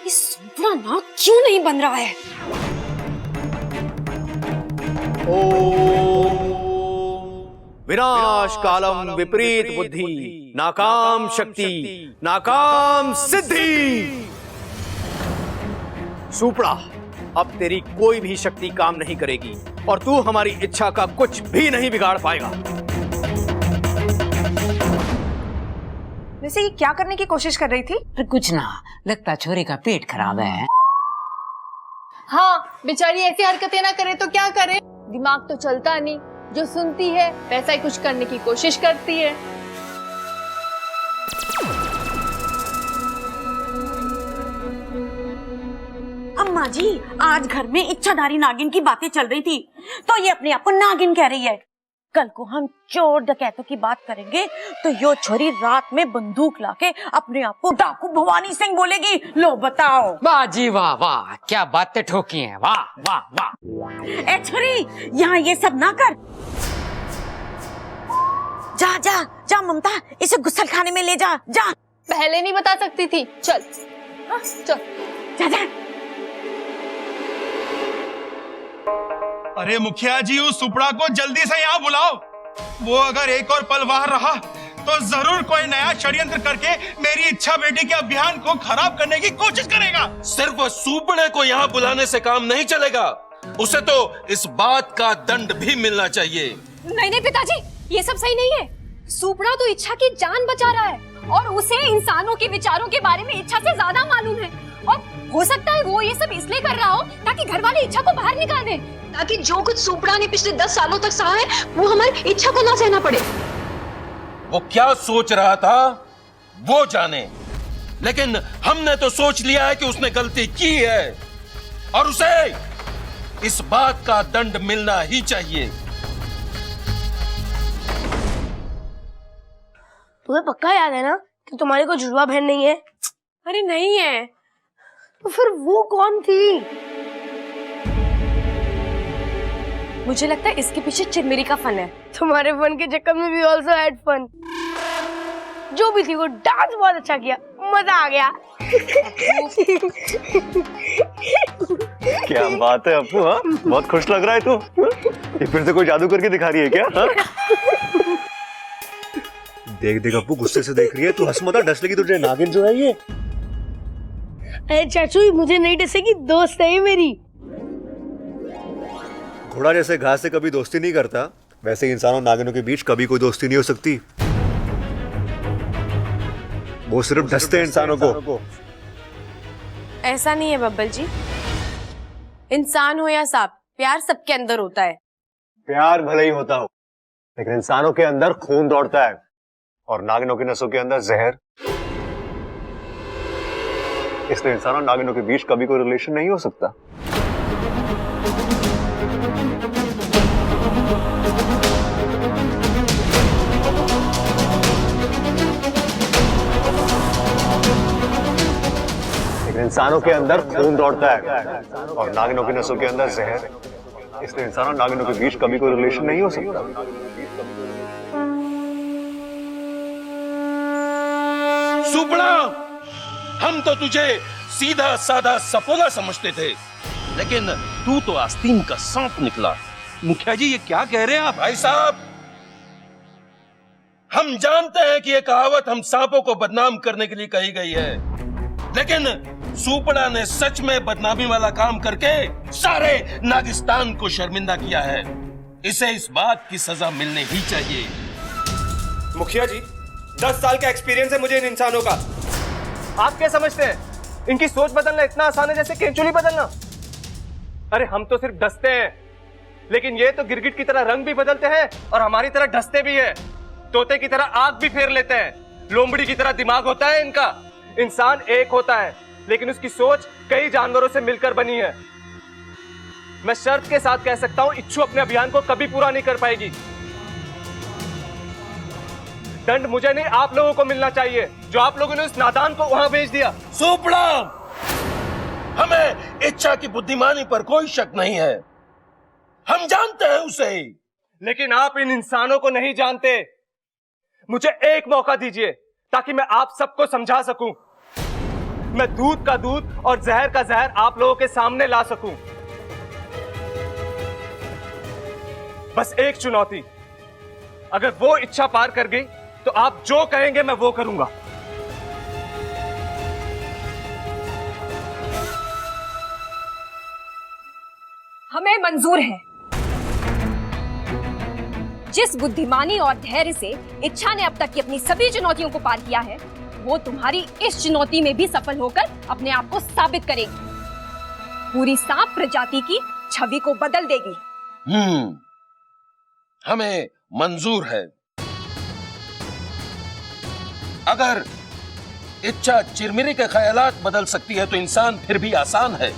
ये सुपड़ा ना क्यों नहीं बन रहा है? विनाश कालम विपरीत बुद्धि, नाकाम शक्ति, नाकाम सिद्धि। सुपड़ा, अब तेरी कोई भी शक्ति काम नहीं करेगी और तू हमारी इच्छा का कुछ भी नहीं बिगाड़ पाएगा। वैसे ये क्या करने की कोशिश कर रही थी? तो कुछ ना, लगता छोरे का पेट खराब है। हाँ, बेचारी ऐसी हरकतें ना करे तो क्या करे, दिमाग तो चलता नहीं, जो सुनती है वैसा ही कुछ करने की कोशिश करती है। अम्मा जी, आज घर में इच्छाधारी नागिन की बातें चल रही थी, तो ये अपने आप को नागिन कह रही है। कल को हम चोर डकैतों की बात करेंगे तो यो छोरी रात में बंदूक लाके अपने आप को डाकू भवानी सिंह बोलेगी। लो बताओ। वाह जी वाह वाह, क्या बातें ठोकी हैं, वाह वाह वाह। ए छोरी, यहाँ ये सब ना कर। जा जा जा ममता, इसे गुस्सल खाने में ले जा। जा, पहले नहीं बता सकती थी। चल चल जा जा। अरे मुखिया जी, उस सुपड़ा को जल्दी से यहाँ बुलाओ। वो अगर एक और पल वहां रहा तो जरूर कोई नया षड्यंत्र करके मेरी इच्छा बेटी के अभियान को खराब करने की कोशिश करेगा। सिर्फ सुपड़े को यहाँ बुलाने से काम नहीं चलेगा, उसे तो इस बात का दंड भी मिलना चाहिए। नहीं नहीं पिताजी, ये सब सही नहीं है। सुपड़ा तो इच्छा की जान बचा रहा है और उसे इंसानों के विचारों के बारे में इच्छा से ज्यादा मालूम है। और हो सकता है वो ये सब इसलिए कर रहा हो ताकि घर वाले इच्छा को बाहर निकाल दें, ताकि जो कुछ सुपड़ा ने पिछले 10 सालों तक सहा है वो हमारी इच्छा को ना सहना पड़े। वो क्या सोच रहा था वो जाने, लेकिन हमने तो सोच लिया है कि उसने गलती की है और उसे इस बात का दंड मिलना ही चाहिए। तुम्हें पक्का याद है ना कि तुम्हारी कोई जुड़वा बहन नहीं है? अरे नहीं है। तो फिर वो कौन थी? मुझे लगता है इसके पीछे चिरमिरी का फन है। तुम्हारे फन के चक्कर में भी ऑल्सो हैड फन। जो भी थी वो डांस बहुत अच्छा किया, मजा आ गया। क्या बात है अप्पू, हाँ बहुत खुश लग रहा है तू। ये फिर से कोई जादू करके दिखा रही है क्या? हाँ? देख देख अप्पू, गुस्से से देख रही है। तू हंस मत, डस लेगी तुझे। नागिन जो है ये। अरे चाचू, मुझे नहीं डसेगी, दोस्त है ये मेरी। घोड़ा जैसे घास से कभी दोस्ती नहीं करता, वैसे ही इंसानों नागिनों के बीच कभी कोई दोस्ती नहीं हो सकती। वो सिर्फ डसते हैं इंसानों को। ऐसा नहीं है बब्बल जी, इंसान हो या सांप, प्यार सबके अंदर होता है। प्यार भले ही होता हो, लेकिन इंसानों के अंदर खून दौड़ता है और नागिनों की नसों के अंदर जहर। इसलिए इंसानों नागिनों के बीच कभी कोई रिलेशन नहीं हो सकता। लेकिन इंसानों के अंदर खून दौड़ता है और नागिनों की नसों के अंदर जहर। इसलिए इंसानों नागिनों के बीच कभी कोई रिलेशन नहीं हो सकता। सुपड़ा, हम तो तुझे सीधा साधा सपोला समझते थे, लेकिन तू तो आस्तीन का सांप निकला। मुखिया जी, ये क्या कह रहे हैं आप? भाई साहब, हम जानते हैं कि ये कहावत हम सांपों को बदनाम करने के लिए कही गई है, लेकिन सुपड़ा ने सच में बदनामी वाला काम करके सारे नागिस्तान को शर्मिंदा किया है। इसे इस बात की सजा मिलनी ही चाहिए। मुखिया जी, 10 साल का एक्सपीरियंस है मुझे इन इंसानों का। आप क्या समझते हैं इनकी सोच बदलना इतना आसान है जैसे केंचुली बदलना? अरे हम तो सिर्फ डसते हैं, लेकिन ये तो गिरगिट की तरह रंग भी बदलते हैं और हमारी तरह डसते भी है। तोते की तरह आग भी फेर लेते हैं, लोमड़ी की तरह दिमाग होता है इनका। इंसान एक होता है, लेकिन उसकी सोच कई जानवरों से मिलकर बनी है। मैं शर्त के साथ कह सकता हूं, इच्छू अपने अभियान को कभी पूरा नहीं कर पाएगी। दंड मुझे नहीं, आप लोगों को मिलना चाहिए, जो आप लोगों ने उस नादान को वहां भेज दिया। सुपड़ा, हमें इच्छा की बुद्धिमानी पर कोई शक नहीं है, हम जानते हैं उसे। लेकिन आप इन इंसानों को नहीं जानते। मुझे एक मौका दीजिए ताकि मैं आप सबको समझा सकूं। मैं दूध का दूध और जहर का जहर आप लोगों के सामने ला सकूं। बस एक चुनौती, अगर वो इच्छा पार कर गई तो आप जो कहेंगे मैं वो करूंगा। हमें मंजूर है। जिस बुद्धिमानी और धैर्य से इच्छा ने अब तक की अपनी सभी चुनौतियों को पार किया है, वो तुम्हारी इस चुनौती में भी सफल होकर अपने आप को साबित करेगी। पूरी सांप प्रजाति की छवि को बदल देगी। हमें मंजूर है। अगर इच्छा चिरमिरी के ख्यालात बदल सकती है तो इंसान फिर भी आसान है।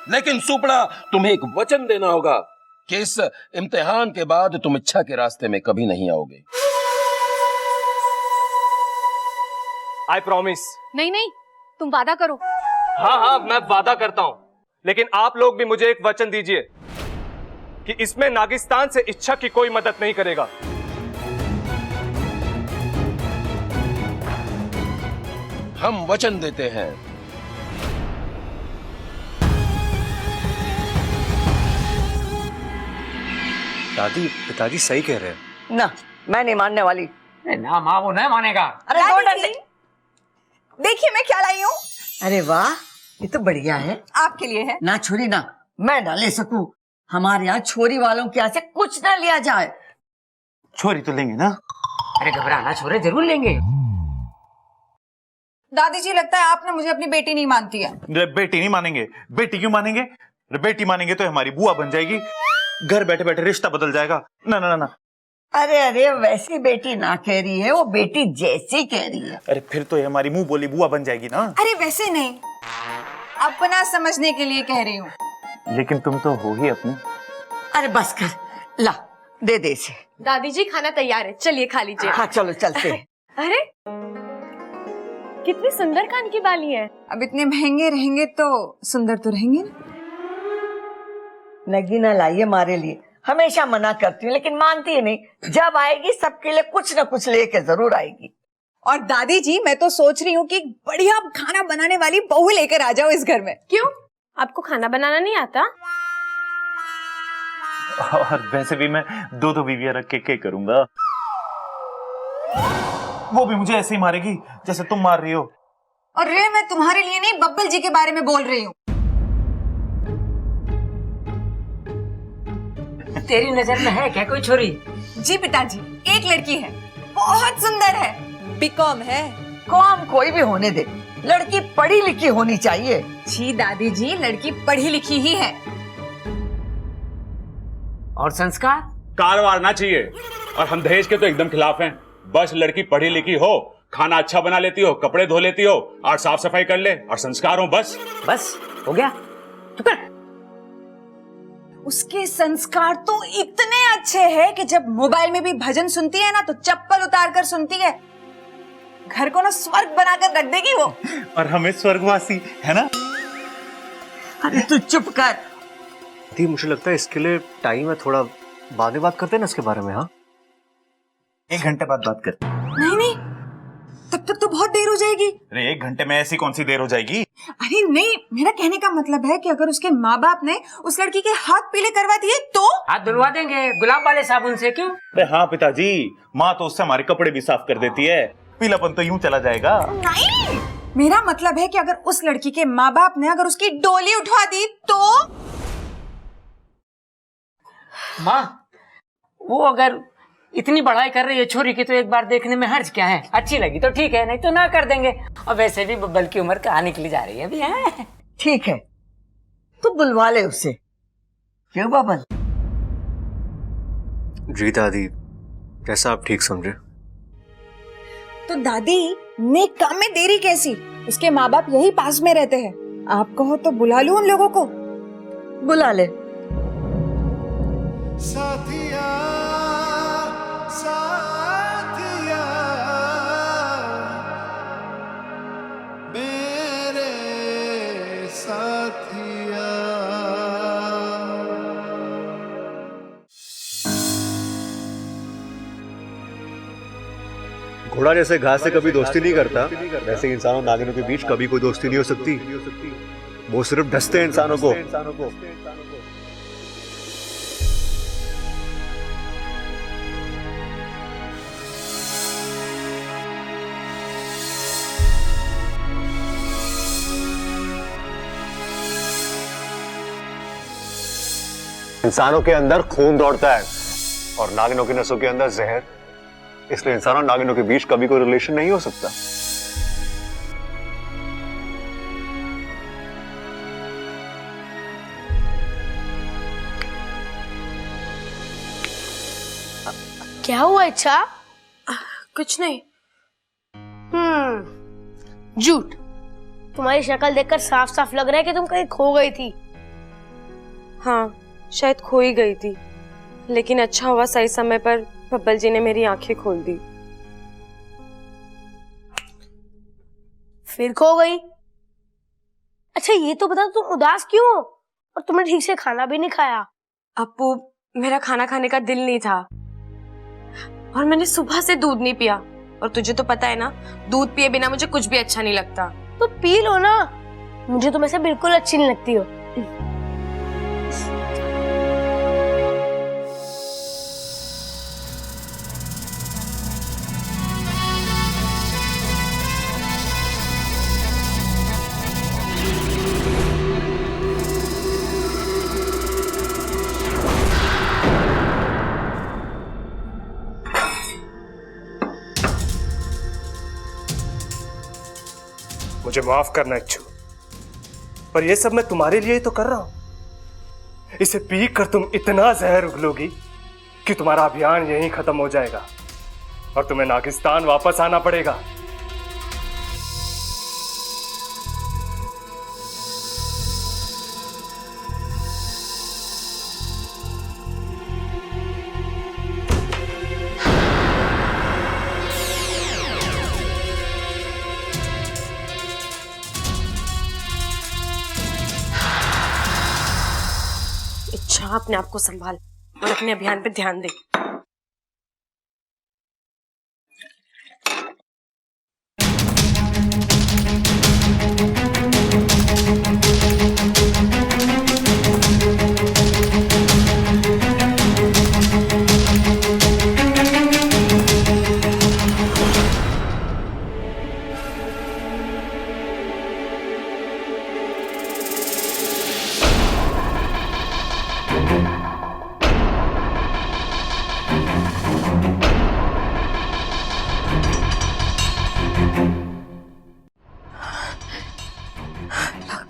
लेकिन सुपड़ा, तुम्हें एक वचन देना होगा कि इस इम्तिहान के बाद तुम इच्छा के रास्ते में कभी नहीं आओगे। I promise. नहीं नहीं, तुम वादा करो। हाँ हाँ, मैं वादा करता हूं, लेकिन आप लोग भी मुझे एक वचन दीजिए कि इसमें नागिस्तान से इच्छा की कोई मदद नहीं करेगा। हम वचन देते हैं। दादी, पिताजी सही कह रहे हैं। ना, मैं नहीं मानने वाली। ना माँ, वो नहीं मानेगा। अरे दो डंडे। देखिए मैं क्या लाई हूँ। अरे वाह, ये तो बढ़िया है। आपके लिए है। ना छोरी ना, मैं ना ले सकूं। हमारे यहाँ छोरी वालों के यहाँ से कुछ ना लिया जाए। छोरी तो लेंगे ना। अरे घबराना छोरे, जरूर लेंगे। दादी जी, लगता है आपने मुझे अपनी बेटी नहीं मानती है। बेटी नहीं मानेंगे। बेटी क्यों मानेंगे? बेटी मानेंगे तो हमारी बुआ बन जाएगी, घर बैठे बैठे रिश्ता बदल जाएगा। ना ना ना। अरे अरे, वैसी बेटी ना कह रही है, वो बेटी जैसी कह रही है। अरे फिर तो ये हमारी मुंह बोली बुआ बन जाएगी ना। अरे वैसे नहीं, अपना समझने के लिए कह रही हूँ। लेकिन तुम तो हो ही अपनी। अरे बस कर, ला दे दे इसे। दादी जी, खाना तैयार है, चलिए खा लीजिए। हाँ चलो चलते हैं। अरे कितनी सुंदर कान की बाली है। अब इतने महंगे रहेंगे तो सुंदर तो रहेंगे ना। नगीना लाइए हमारे लिए। हमेशा मना करती हूँ लेकिन मानती है नहीं। जब आएगी सबके लिए कुछ न कुछ लेके जरूर आएगी। और दादी जी, मैं तो सोच रही हूँ कि बढ़िया खाना बनाने वाली बहू लेकर आ जाओ इस घर में। क्यों, आपको खाना बनाना नहीं आता? और वैसे भी मैं दो दो बीवियां रख के करूंगा। वो भी मुझे ऐसे ही मारेगी जैसे तुम मार रही हो। और रे, मैं तुम्हारे लिए नहीं, बब्बल जी के बारे में बोल रही हूँ। तेरी नजर में है क्या कोई छोरी? जी पिताजी, एक लड़की है, बहुत सुंदर है, बीकॉम है। कॉम कोई भी होने दे, लड़की पढ़ी लिखी होनी चाहिए। जी दादी जी, लड़की पढ़ी लिखी ही है। और संस्कार? कारवार ना चाहिए। और हम दहेज के तो एकदम खिलाफ हैं। बस लड़की पढ़ी लिखी हो, खाना अच्छा बना लेती हो, कपड़े धो लेती हो और साफ सफाई कर ले और संस्कार हो, बस। बस हो गया। तू कर। उसके संस्कार तो इतने अच्छे हैं कि जब मोबाइल में भी भजन सुनती है ना तो चप्पल उतार कर सुनती है। घर को ना स्वर्ग बनाकर रख देगी वो। और हमें स्वर्गवासी, है ना? अरे तू चुप कर। दी, मुझे लगता है इसके लिए टाइम है, थोड़ा बाद में बात करते हैं ना इसके बारे में। हाँ, 1 घंटे बाद बात करते हैं। नहीं नहीं, तब तक तो बहुत देर हो जाएगी। अरे 1 घंटे में ऐसी कौन सी देर हो जाएगी? अरे नहीं, मेरा कहने का मतलब है कि अगर उसके माँ बाप ने उस लड़की के हाथ पीले करवा दिए तो? हाथ धुलवा देंगे गुलाब वाले साबुन से। क्यों? अरे हाँ पिताजी, माँ तो उससे हमारे कपड़े भी साफ कर देती है, पीलापन तो यूं चला जाएगा। नहीं, मेरा मतलब है कि अगर उस लड़की के माँ बाप ने अगर उसकी डोली उठवा दी तो? माँ, वो अगर इतनी बढ़ाई कर रही है छोरी की तो एक बार देखने में हर्ज क्या है? अच्छी लगी तो ठीक है, नहीं तो ना कर देंगे। और वैसे भी बब्बल की उम्र कहाँ निकली जा रही है अभी। है ठीक है, तू बुलवा ले उसे। क्यों बब्बल? जी दादी, जैसा आप ठीक समझे। तो दादी, नेक काम में देरी कैसी? उसके माँ बाप यही पास में रहते हैं, आप कहो तो बुला लूं उन लोगों को। बुला ले। साथिया साथिया मेरे साथिया। घोड़ा जैसे घास से कभी दोस्ती नहीं करता, वैसे इंसानों नागिनों के बीच कभी कोई दोस्ती नहीं हो सकती। वो सिर्फ डसते हैं इंसानों को। इंसानों के अंदर खून दौड़ता है और नागिनों की नसों के अंदर जहर, इसलिए इंसान और नागिनों के बीच कभी कोई रिलेशन नहीं हो सकता। क्या हुआ इच्छा? कुछ नहीं। झूठ। तुम्हारी शक्ल देखकर साफ साफ लग रहा है कि तुम कहीं खो गई थी। हाँ, शायद खो ही गई थी, लेकिन अच्छा हुआ सही समय पर बब्बल जी ने मेरी आंखें खोल दी। फिर खो गई? अच्छा ये तो बता, तुम उदास क्यों हो और तुमने ठीक से खाना भी नहीं खाया? अप्पू, मेरा खाना खाने का दिल नहीं था और मैंने सुबह से दूध नहीं पिया, और तुझे तो पता है ना, दूध पिए बिना मुझे कुछ भी अच्छा नहीं लगता। तो पी लो ना, मुझे तुम ऐसे बिल्कुल अच्छी नहीं लगती हो। मुझे माफ करना इच्छू, पर यह सब मैं तुम्हारे लिए ही तो कर रहा हूं। इसे पी कर तुम इतना जहर उगलोगी कि तुम्हारा अभियान यहीं खत्म हो जाएगा और तुम्हें नागिस्तान वापस आना पड़ेगा। इच्छा, अपने आप को संभाल और अपने अभियान पे ध्यान दे।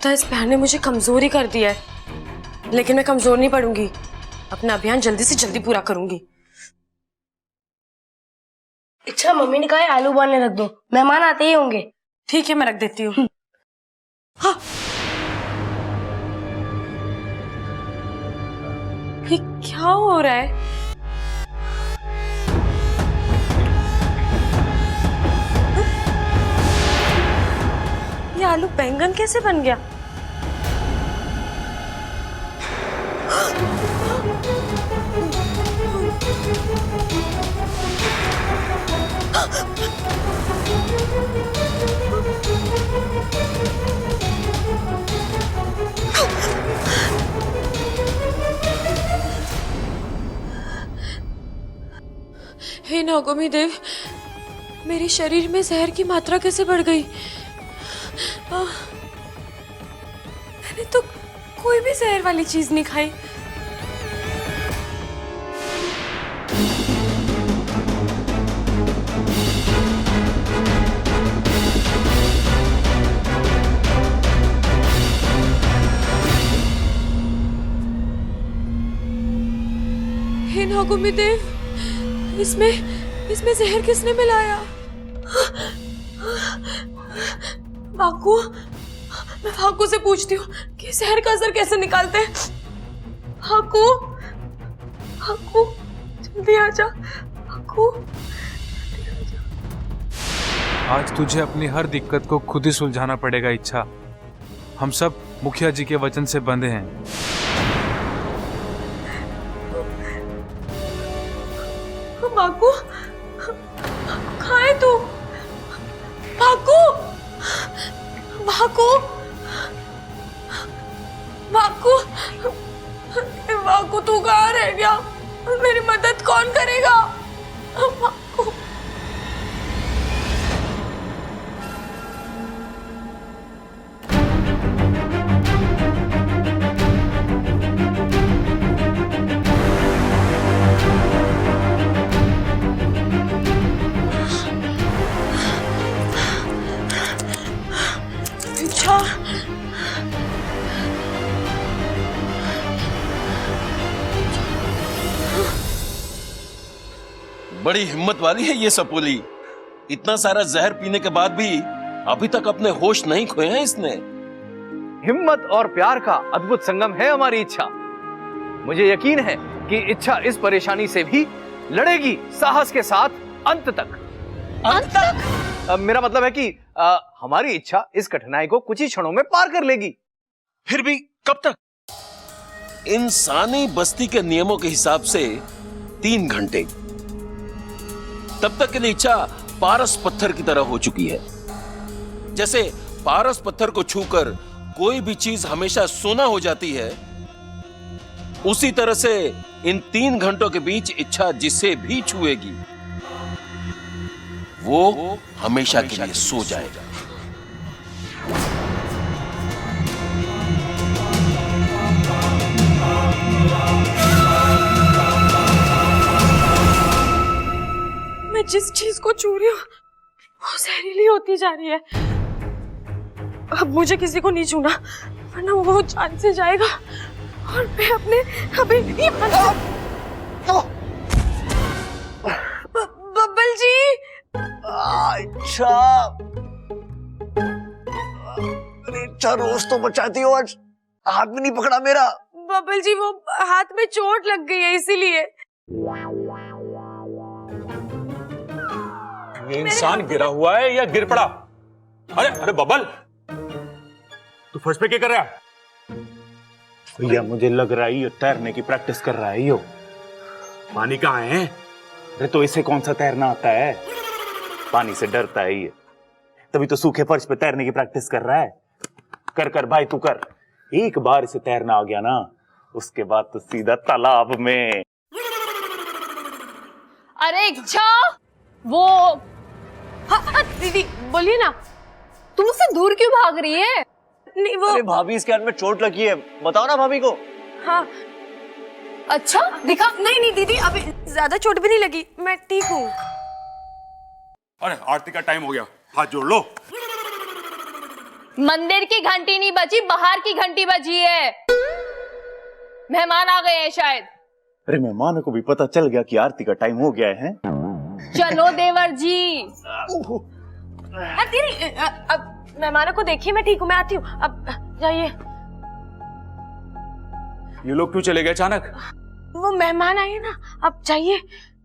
लगता है इस प्यार ने मुझे कमजोर ही कर दिया है, लेकिन मैं कमजोर नहीं पड़ूंगी। अपना अभियान जल्दी से जल्दी पूरा करूंगी। अच्छा, मम्मी ने कहा है आलू उबालने रख दो, मेहमान आते ही होंगे। ठीक है, मैं रख देती हूँ। हाँ। ये क्या हो रहा है? ये आलू बैंगन कैसे बन गया? हे नागोमी देव, मेरे शरीर में जहर की मात्रा कैसे बढ़ गई? मैंने तो कोई भी जहर वाली चीज नहीं खाई। हे नागोमी देव, इसमें जहर किसने मिलाया? भाकू, मैं भाकू से पूछती हूँ कि जहर का असर कैसे निकालते हैं। भाकू, भाकू, जल्दी आजा। भाकू, आज तुझे अपनी हर दिक्कत को खुद ही सुलझाना पड़ेगा इच्छा। हम सब मुखिया जी के वचन से बंधे हैं। बाकू, कहाँ है तू? भाकू, भाकू, भाकू, भाकू तू कहाँ रह गया? मेरी मदद कौन करेगा? भाकू। बड़ी हिम्मत वाली है ये सपोली। इतना सारा जहर पीने के बाद भी अभी तक अपने होश नहीं खोए हैं इसने। हिम्मत और प्यार का अद्भुत संगम है हमारी इच्छा। मुझे यकीन है कि इच्छा इस परेशानी से भी लड़ेगी साहस के साथ अंत तक। अंत तक? मेरा मतलब है कि हमारी इच्छा इस कठिनाई को कुछ ही क्षणों में पार कर लेगी। फिर भी कब तक? इंसानी बस्ती के नियमों के हिसाब से 3 घंटे। तब तक के लिए इच्छा पारस पत्थर की तरह हो चुकी है। जैसे पारस पत्थर को छूकर कोई भी चीज हमेशा सोना हो जाती है, उसी तरह से इन 3 घंटों के बीच इच्छा जिसे भी छुएगी वो हमेशा के लिए सो जाएगा। मैं जिस चीज को छू रही हूँ वो जहरीली होती जा रही है। अब मुझे किसी को नहीं छूना वरना वो जान से जाएगा और मैं अपने अभी बब्बल जी। अच्छा इच्छा रोज तो बचाती हो, आज हाथ में नहीं पकड़ा मेरा। बब्बल जी वो हाथ में चोट लग गई है इसीलिए। ये इंसान गिरा हुआ है या गिर पड़ा? अरे अरे बबल, तू फर्श पे क्या कर रहा है? भैया मुझे लग रहा है ये तैरने की प्रैक्टिस कर रहा है। यो पानी कहाँ है? अरे तो इसे कौन सा तैरना आता है? पानी से डरता है ये, तभी तो सूखे फर्श पे तैरने की प्रैक्टिस कर रहा है। कर कर भाई तू कर, एक बार इसे तैरना आ गया ना उसके बाद तो सीधा तालाब में। अरे इच्छा वो दीदी बोलिए ना, तुम उससे दूर क्यों भाग रही है? नहीं वो अरे भाभी इसके हाथ में चोट लगी है, बताओ ना भाभी को। हाँ अच्छा दिखा। नहीं नहीं दीदी अभी ज्यादा चोट भी नहीं लगी, मैं ठीक हूँ। अरे आरती का टाइम हो गया, हाथ जोड़ लो। मंदिर की घंटी नहीं बजी, बाहर की घंटी बजी है। मेहमान आ गए हैं शायद। अरे मेहमानों को भी पता चल गया कि आरती का टाइम हो गया है। चलो देवर जी। दीदी अब मेहमानों को देखिए, मैं ठीक हूँ, मैं आती हूँ। अब जाइए। ये लोग क्यों चले गए अचानक? वो मेहमान आए ना, अब जाइए।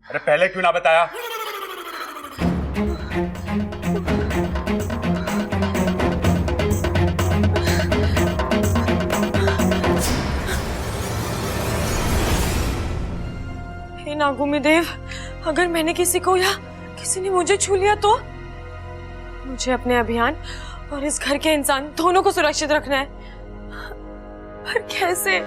अरे पहले क्यों ना बताया? हे नागुमी देव, अगर मैंने किसी को या किसी ने मुझे छू लिया तो मुझे अपने अभियान और इस घर के इंसान दोनों को सुरक्षित रखना है, पर कैसे?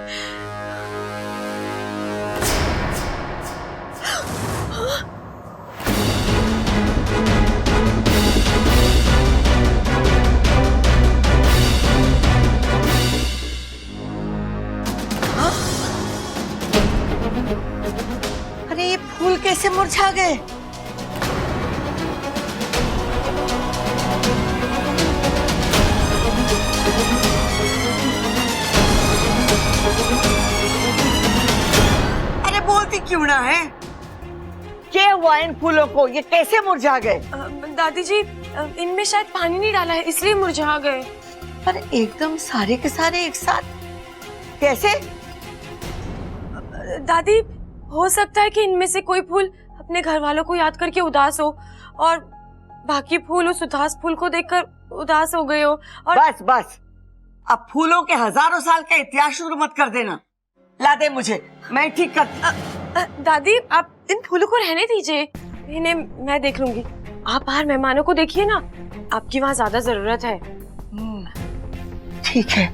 अरे ये फूल कैसे मुरझा गए? अरे बोलती क्यों ना है? क्या हुआ इन फूलों को, ये कैसे मुरझा गए? दादी जी इनमें शायद पानी नहीं डाला है इसलिए मुरझा गए। पर एकदम सारे के सारे एक साथ कैसे? दादी हो सकता है कि इनमें से कोई फूल अपने घर वालों को याद करके उदास हो और बाकी फूल उस उदास फूल को देखकर उदास हो गए हो। और बस बस, अब फूलों के हजारों साल का इतिहास शुरू मत कर देना। ला दे मुझे, मैं ठीक कर। दादी आप इन फूलों को रहने दीजिए, इन्हें मैं देख लूंगी। आप बाहर मेहमानों को देखिए ना, आपकी वहाँ ज्यादा जरूरत है। ठीक है।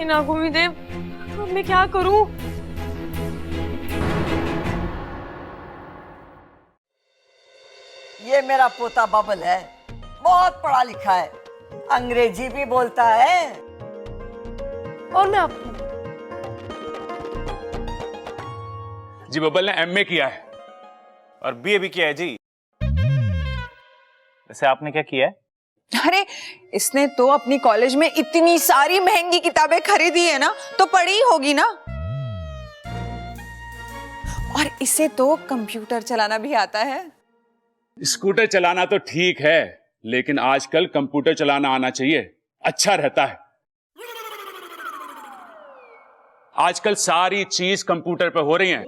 नागोमी देव, अब मैं क्या करूं? ये मेरा पोता बबल है, बहुत पढ़ा लिखा है, अंग्रेजी भी बोलता है। और मैं आपको जी बबल ने एमए किया है और बीए भी किया है जी। वैसे आपने क्या किया है? अरे इसने तो अपनी कॉलेज में इतनी सारी महंगी किताबें खरीदी है ना, तो पढ़ी ही होगी ना। और इसे तो कंप्यूटर चलाना भी आता है। स्कूटर चलाना तो ठीक है, लेकिन आजकल कंप्यूटर चलाना आना चाहिए, अच्छा रहता है। आजकल सारी चीज कंप्यूटर पे हो रही है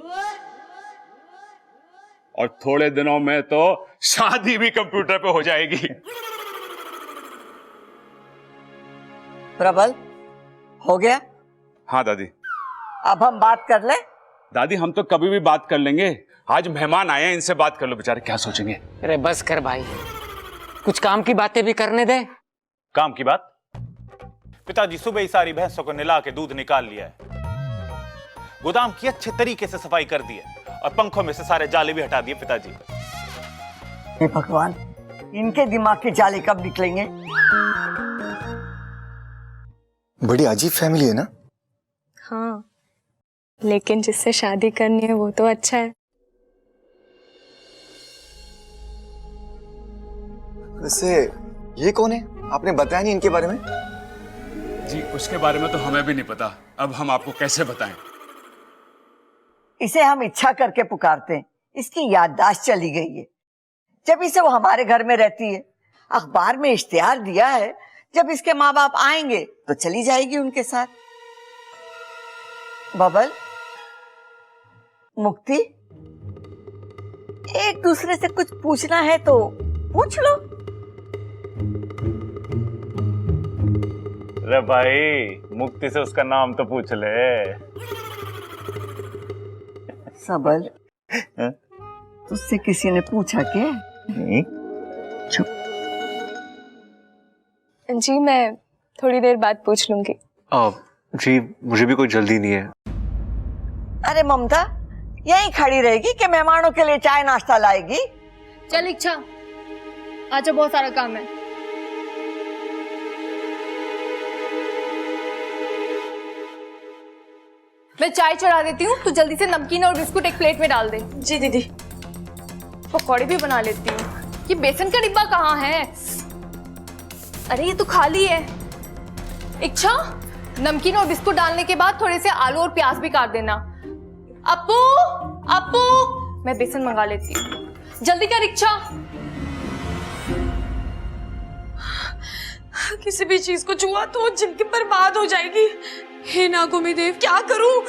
और थोड़े दिनों में तो शादी भी कंप्यूटर पे हो जाएगी। प्रबल, हो गया? हाँ दादी। अब हम बात कर ले? दादी हम तो कभी भी बात कर लेंगे, आज मेहमान आए हैं, इनसे बात कर लो, बेचारे क्या सोचेंगे। अरे बस कर भाई, कुछ काम की बातें भी करने दे। काम की बात? पिताजी सुबह ही सारी भैंसों को निला के दूध निकाल लिया है, गोदाम की अच्छे तरीके से सफाई कर दी है और पंखों में से सारे जाले भी हटा दिए पिताजी। हे भगवान, इनके दिमाग के जाले कब निकलेंगे? बड़ी अजीब फैमिली है ना? हाँ, लेकिन जिससे शादी करनी है वो तो अच्छा है। वैसे ये कौन है? आपने बताया नहीं इनके बारे में। जी उसके बारे में तो हमें भी नहीं पता, अब हम आपको कैसे बताएं। इसे हम इच्छा करके पुकारते हैं, इसकी याददाश्त चली गई है। जब इसे वो हमारे घर में रहती है, अखबार में इश्तिहार दिया है, जब इसके माँ बाप आएंगे तो चली जाएगी उनके साथ। बबल, मुक्ति, एक दूसरे से कुछ पूछना है तो पूछ लो। अरे भाई, मुक्ति से उसका नाम तो पूछ ले। सबल, तुझसे किसी ने पूछा क्या? चुप। जी मैं थोड़ी देर बाद पूछ लूंगी। जी मुझे भी कोई जल्दी नहीं है। अरे ममता यहीं खड़ी रहेगी कि मेहमानों के लिए चाय नाश्ता लाएगी? चल इच्छा, अच्छा बहुत सारा काम है। मैं चाय चढ़ा देती हूँ, तू जल्दी से नमकीन और बिस्कुट एक प्लेट में डाल दे। जी दीदी। पकौड़े भी बना लेती हूँ। ये बेसन का डिब्बा कहाँ है? अरे ये तो खाली है। इच्छा, नमकीन और बिस्कुट डालने के बाद थोड़े से आलू और प्याज भी काट देना। अपू, अपू, मैं बेसन मंगा लेती हूँ, जल्दी कर इच्छा। किसी भी चीज को छुआ तो जिंदगी बर्बाद हो जाएगी। हे नागोमी देव, क्या करूं?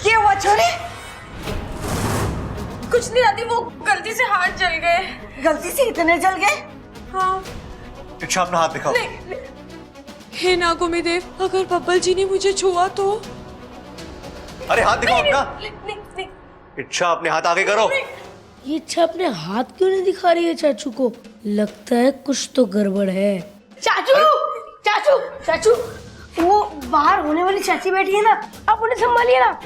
क्या हुआ छोरे? कुछ नहीं दादी, वो गलती से हाथ जल गए। गलती से इतने जल गए? हाँ। इच्छा अपना हाथ दिखाओ। हे नागोमी देव, अगर बब्बल जी ने मुझे छुआ तो? अरे हाथ दिखाओ अपना। इच्छा अपने हाथ आगे करो। ये इच्छा अपने हाथ क्यों नहीं दिखा रही है चाचू को? लगता है कुछ तो गड़बड़ है। चाचू, चाचू, चाचू, वो बाहर होने वाली चाची बैठी है ना, आप उन्हें संभालिए ना।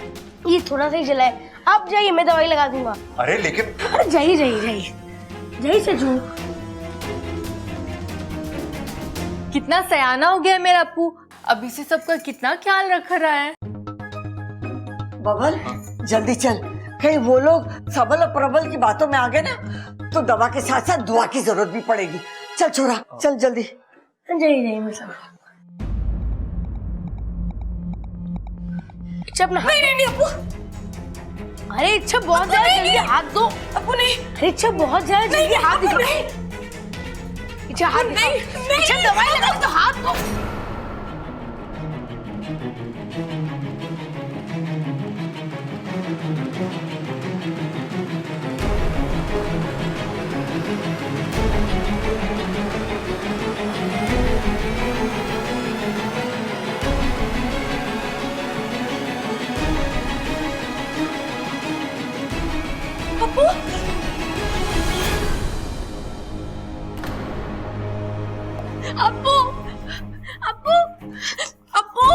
ये थोड़ा सा ही जला है, आप जाइए, मैं दवाई लगा दूंगा। अरे लेकिन, अरे जाइए जाइए जाइए जाइए चाचू। कितना सयाना हो गया मेरा अप्पू, अभी से सबका कितना ख्याल रख रहा है। बबल जल्दी चल, कहीं वो लोग सबल और प्रबल की बातों में आ गए ना तो दवा के साथ साथ दुआ की जरूरत भी पड़ेगी। चल छोरा, चल जल्दी। जाइए जाइए मैं सब। इच्छा अपना नहीं अप्पू। अरे इच्छा बहुत ज्यादा जल्दी हाथ दो। अप्पू नहीं। अरे इच्छा बहुत ज्यादा जल्दी हाथ दिखाओ। इच्छा हाथ नहीं। इच्छा दवाई लगा तो हाथ दो। अप्पू अप्पू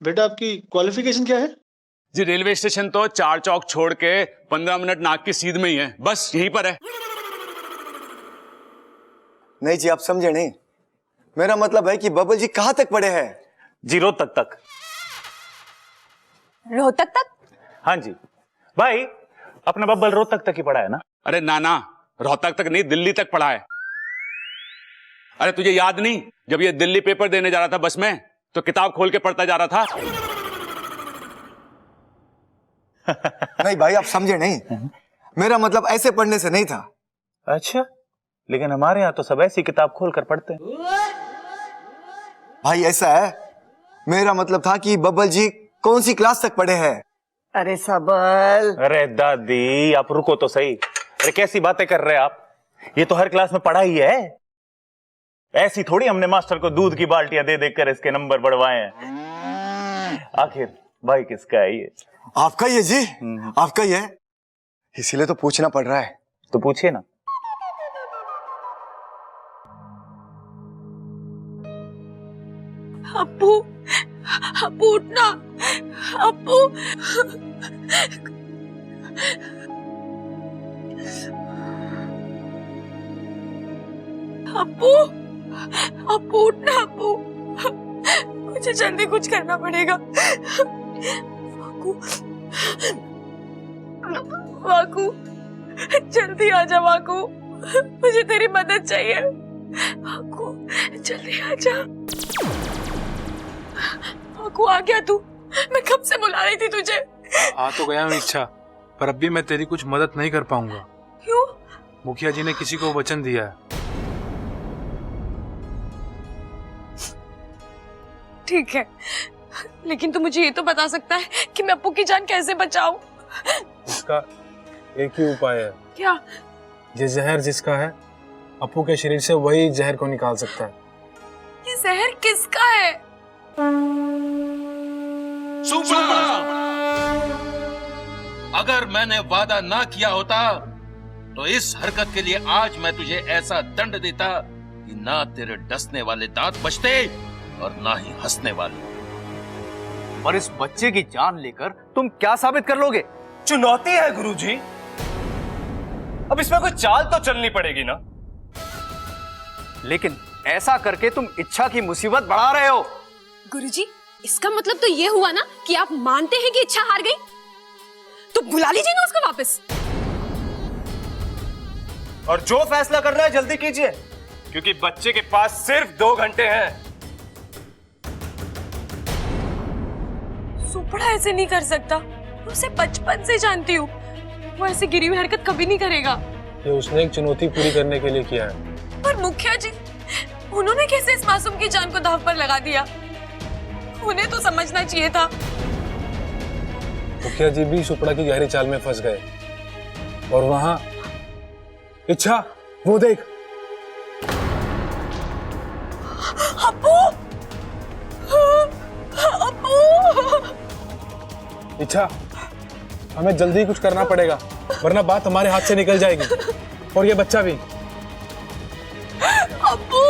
बेटा आपकी क्वालिफिकेशन क्या है? जी रेलवे स्टेशन तो 4 चौक छोड़ के 15 मिनट नाक की सीध में ही है, बस यहीं पर है। नहीं जी, आप समझे नहीं। मेरा मतलब है कि बबल जी कहाँ तक पढ़े हैं? जी रोहतक तक। रोहतक तक? हाँ जी भाई, अपना बब्बल रोहतक तक ही पढ़ा है ना? अरे नाना, रोहतक तक नहीं, दिल्ली तक पढ़ा है। अरे तुझे याद नहीं, जब ये दिल्ली पेपर देने जा रहा था बस में, तो किताब खोल के पढ़ता जा रहा था। नहीं भाई, आप समझे नहीं। मेरा मतलब ऐसे पढ़ने से नहीं था। अच्छा, लेकिन हमारे यहाँ तो सब ऐसी किताब खोल कर पढ़ते हैं। भाई ऐसा है, मेरा मतलब था कि बब्बल जी कौन सी क्लास तक पढ़े हैं? अरे सबल। अरे दादी, आप रुको तो सही। अरे कैसी बातें कर रहे हैं आप? ये तो हर क्लास में पढ़ा ही है। ऐसी थोड़ी हमने मास्टर को दूध की बाल्टियां दे देकर इसके नंबर बढ़वाए हैं। आखिर भाई किसका है ये? आपका ही है जी, आपका ही है, इसीलिए तो पूछना पड़ रहा है। तो पूछिए ना। अप्पू अप्पू उठना, अप्पू अप्पू अप्पू उठना, अप्पू मुझे जल्दी कुछ करना पड़ेगा। वाकू वाकू जल्दी आ जा वाकू, मुझे तेरी मदद चाहिए। वाकू जल्दी आ जा। वाकू आ गया तू? मैं कब से बुला रही थी तुझे। आ तो गया हूँ इच्छा, पर अब भी मैं तेरी कुछ मदद नहीं कर पाऊंगा। क्यों? मुखिया जी ने किसी को वचन दिया है। ठीक है, लेकिन तू मुझे ये तो बता सकता है कि मैं अप्पू की जान कैसे बचाऊं? इसका एक ही उपाय है। क्या? ये जहर जिसका है, अप्पू के शरीर से वही जहर को निकाल सकता है। ये जहर किसका है? सुपड़ा! अगर मैंने वादा ना किया होता तो इस हरकत के लिए आज मैं तुझे ऐसा दंड देता कि ना तेरे डसने वाले दांत बचते और ना ही हंसने वाले। और इस बच्चे की जान लेकर तुम क्या साबित कर लोगे? चुनौती है गुरुजी। अब इसमें कोई चाल तो चलनी पड़ेगी ना। लेकिन ऐसा करके तुम इच्छा की मुसीबत बढ़ा रहे हो। गुरुजी, इसका मतलब तो ये हुआ ना कि आप मानते हैं कि इच्छा हार गई? तो बुला लीजिए ना उसको वापस। और जो फैसला करना है जल्दी कीजिए, क्योंकि बच्चे के पास सिर्फ 2 घंटे हैं। सुपड़ा ऐसे नहीं कर सकता, मैं उसे बचपन से जानती हूँ। वो ऐसे गिरी हुई हरकत कभी नहीं करेगा। ये उसने एक चुनौती पूरी करने के लिए किया है। पर मुखिया जी, उन्होंने कैसे इस मासूम की जान को दांव पर लगा दिया? उन्हें तो समझना चाहिए था। मुखिया जी भी सुपड़ा की गहरी चाल में फंस गए। और वहां इच्छा, वो देख। अप्पू! अप्पू! इच्छा, हमें जल्दी कुछ करना पड़ेगा, वरना बात हमारे हाथ से निकल जाएगी, और ये बच्चा भी। अप्पू!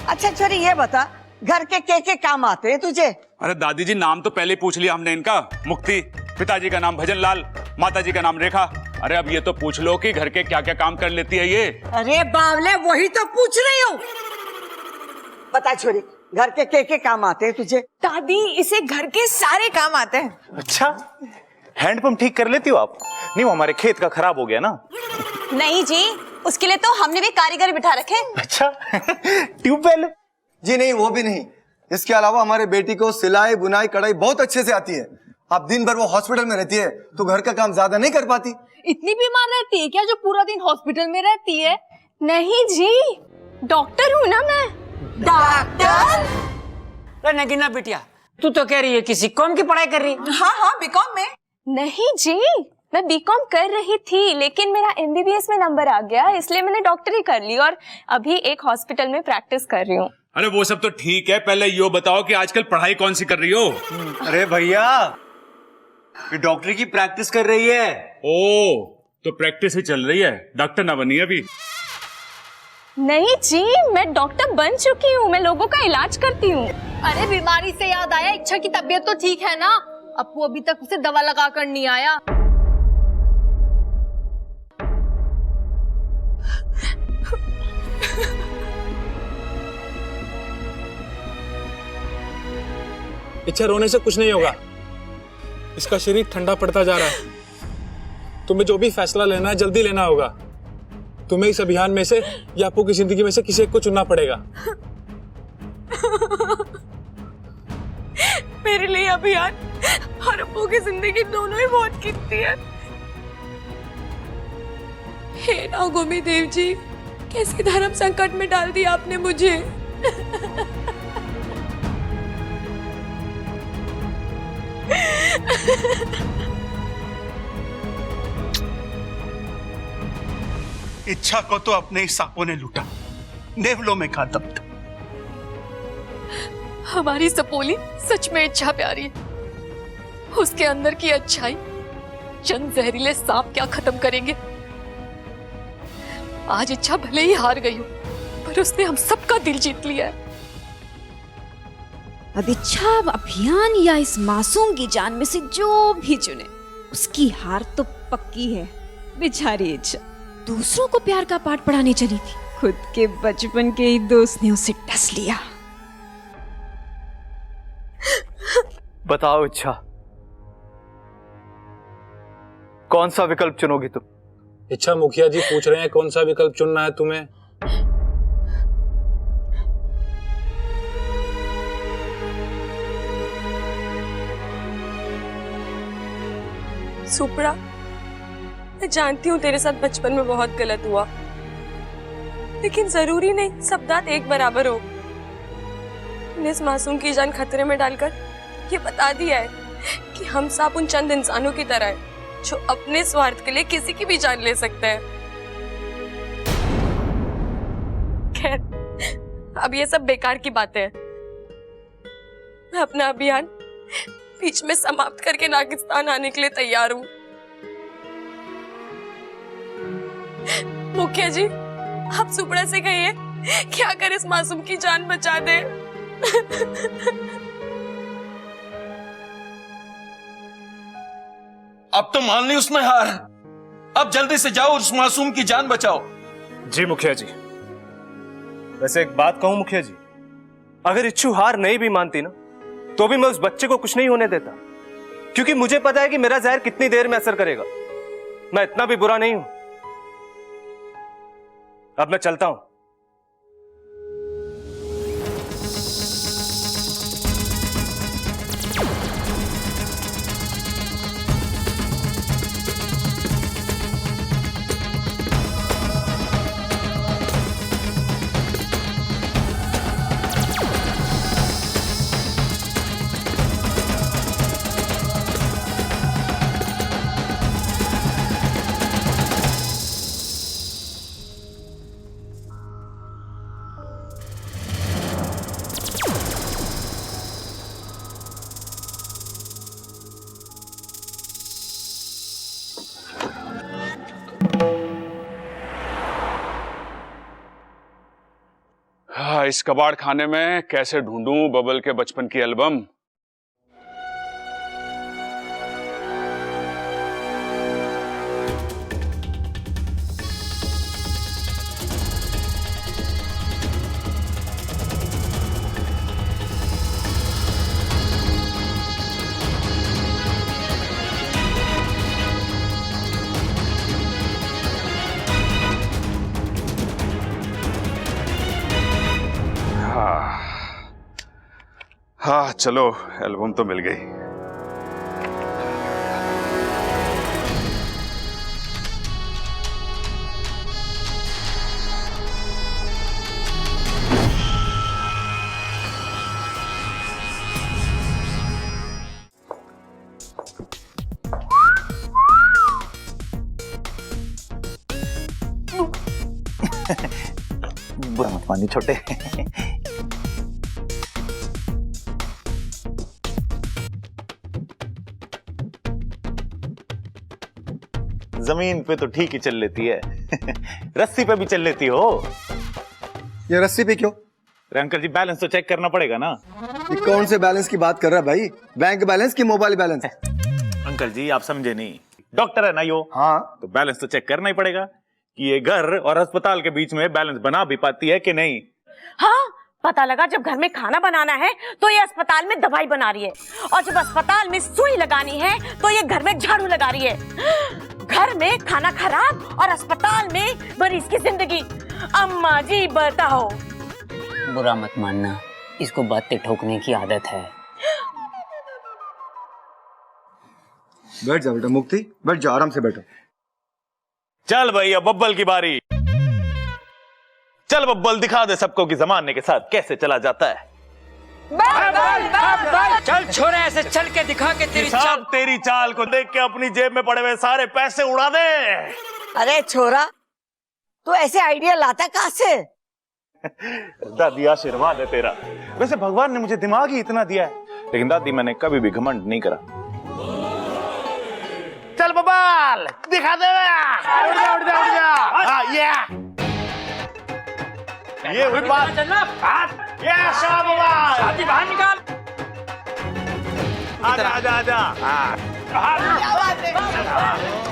अच्छा छोरी, ये बता, घर के काम आते हैं तुझे? अरे दादी जी, नाम तो पहले पूछ लिया हमने इनका। मुक्ति, पिताजी का नाम भजनलाल, माताजी का नाम रेखा। अरे अब ये तो पूछ लो कि घर के क्या क्या काम कर लेती है ये। अरे बावले, वही तो पूछ रही हूँ। बता छोरी, घर के काम आते हैं तुझे? दादी, इसे घर के सारे काम आते हैं। अच्छा, हैंडपंप ठीक कर लेती हो आप? नहीं, वो हमारे खेत का खराब हो गया ना। नहीं जी, उसके लिए तो हमने भी कारीगर बिठा रखे। अच्छा, ट्यूबवेल? जी नहीं, वो भी नहीं। इसके अलावा हमारे बेटी को सिलाई बुनाई कढ़ाई बहुत अच्छे से आती है। अब दिन भर वो हॉस्पिटल में रहती है तो घर का काम ज्यादा नहीं कर पाती। इतनी बीमार रहती है क्या जो पूरा दिन हॉस्पिटल में रहती है? नहीं जी, डॉक्टर हूँ ना मैं। डॉक्टर? नगीना बिटिया, तू तो कह रही है किसी कॉम की पढ़ाई कर रही है। हाँ हाँ बीकॉम में। नहीं जी, मैं बीकॉम कर रही थी, लेकिन मेरा एमबीबीएस में नंबर आ गया, इसलिए मैंने डॉक्टरी कर ली और अभी एक हॉस्पिटल में प्रैक्टिस कर रही हूँ। अरे वो सब तो ठीक है, पहले यो बताओ कि आजकल पढ़ाई कौन सी कर रही हो? अरे भैया, ये डॉक्टरी की प्रैक्टिस कर रही है। ओ, तो प्रैक्टिस ही चल रही है, डॉक्टर ना बनी अभी? नहीं जी, मैं डॉक्टर बन चुकी हूँ, मैं लोगों का इलाज करती हूँ। अरे बीमारी से याद आया, इच्छा की तबीयत तो ठीक है ना? अपू अभी तक उसे दवा लगा कर नहीं आया। इच्छा, रोने से कुछ नहीं होगा। इसका शरीर ठंडा पड़ता जा रहा है। तुम्हें जो भी फैसला लेना है जल्दी लेना होगा। तुम्हें इस अभियान में से या आपको की जिंदगी में से किसी एक को चुनना पड़ेगा। मेरे लिए अभियान और अप्पू की जिंदगी दोनों ही बहुत कीमती है। हे नागोमी देव जी, कैसे धर्म संकट में डाल दिया आपने मुझे। इच्छा को तो अपने ही सांपों ने लूटा, नेवलों में खा दब। हमारी सपोली सच में इच्छा प्यारी है। उसके अंदर की अच्छाई चंद जहरीले सांप क्या खत्म करेंगे। आज इच्छा भले ही हार गई हो, पर उसने हम सबका दिल जीत लिया है। अब इच्छा अभियान या इस मासूम की जान में से जो भी चुने, उसकी हार तो पक्की है। बेचारी इच्छा दूसरों को प्यार का पाठ पढ़ाने चली थी, खुद के बचपन के ही दोस्त ने उसे डस लिया। बताओ इच्छा, कौन सा विकल्प चुनोगी तुम? इच्छा, मुखिया जी पूछ रहे हैं कौन सा विकल्प चुनना है तुम्हें। सुपड़ा, मैं जानती हूँ तेरे साथ बचपन में बहुत गलत हुआ, लेकिन जरूरी नहीं सब दांत एक बराबर हो। मैंने इस मासूम की जान खतरे में डालकर ये बता दिया है कि हम सब उन चंद इंसानों की तरह हैं जो अपने स्वार्थ के लिए किसी की भी जान ले सकते हैं। खैर, अब ये सब बेकार की बातें हैं। मैं अपना अभियान बीच में समाप्त करके नागिस्तान आने के लिए तैयार हूँ। मुखिया जी, आप सुपड़ा से कहिए कि अगर इस मासूम की जान बचा दे। अब तो मान ली उसने हार, अब जल्दी से जाओ उस मासूम की जान बचाओ। जी मुखिया जी। वैसे एक बात कहूं मुखिया जी, अगर इच्छू हार नहीं भी मानती ना, तो भी मैं उस बच्चे को कुछ नहीं होने देता, क्योंकि मुझे पता है कि मेरा जहर कितनी देर में असर करेगा। मैं इतना भी बुरा नहीं हूं। अब मैं चलता हूं। इस कबाड़ खाने में कैसे ढूंढूं बबल के बचपन की एल्बम। हाँ चलो, एल्बम तो मिल गई। बुरा मत मानिए छोटे। जमीन पे तो ठीक ही चल लेती है, रस्सी पे भी चल लेती हो। ये रस्सी पे क्यों? अंकल जी बैलेंस तो चेक करना पड़ेगा ना। ये कौन से बैलेंस की बात कर रहा है भाई? बैंक बैलेंस की मोबाइल बैलेंस? अंकल जी आप समझे नहीं, डॉक्टर है ना यो। हाँ तो बैलेंस तो चेक करना ही पड़ेगा कि ये घर और अस्पताल के बीच में बैलेंस बना भी पाती है कि नहीं। हाँ, पता लगा जब घर में खाना बनाना है तो ये अस्पताल में दवाई बना रही है, और जब अस्पताल में सुई लगानी है तो ये घर में झाड़ू लगा रही है। घर में खाना खराब और अस्पताल में मरीज की जिंदगी। अम्मा जी बताओ। बुरा मत मानना, इसको बातें ठोकने की आदत है। बैठ जा बेटा मुक्ति, बैठ जा, आराम से बैठो। चल भैया बब्बल की बारी। चल बब्बल दिखा दे सबको कि जमाने के साथ कैसे चला जाता है। चल छोरे ऐसे चल के दिखा के तेरी चाल को देख के अपनी जेब में पड़े हुए सारे पैसे उड़ा दे। अरे छोरा, तू ऐसे आइडिया लाता कहां से? दादी आशीर्वाद है तेरा। वैसे भगवान ने मुझे दिमाग ही इतना दिया है, लेकिन दादी मैंने कभी भी घमंड नहीं करा। चल बब्बल दिखा दे। उड़ जा। ये हुई बात। ये शादी बाहर निकाल। आजा।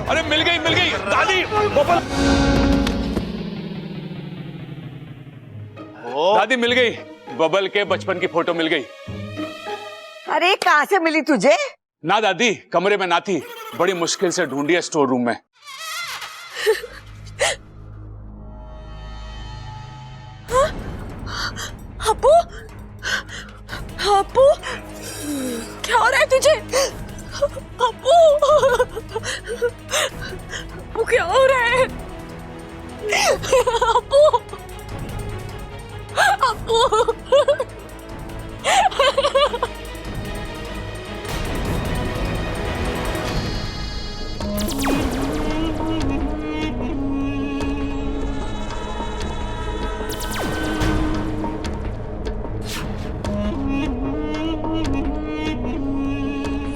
अरे मिल गई दादी। बब्बल दादी मिल गई, बबल के बचपन की फोटो मिल गई। अरे कहां से मिली तुझे? ना दादी, कमरे में ना थी, बड़ी मुश्किल से ढूंढी है स्टोर रूम में। अप्पू, अप्पू, क्या हो रहा है तुझे? अप्पू, अप्पू क्या हो रहा है? अप्पू, अप्पू,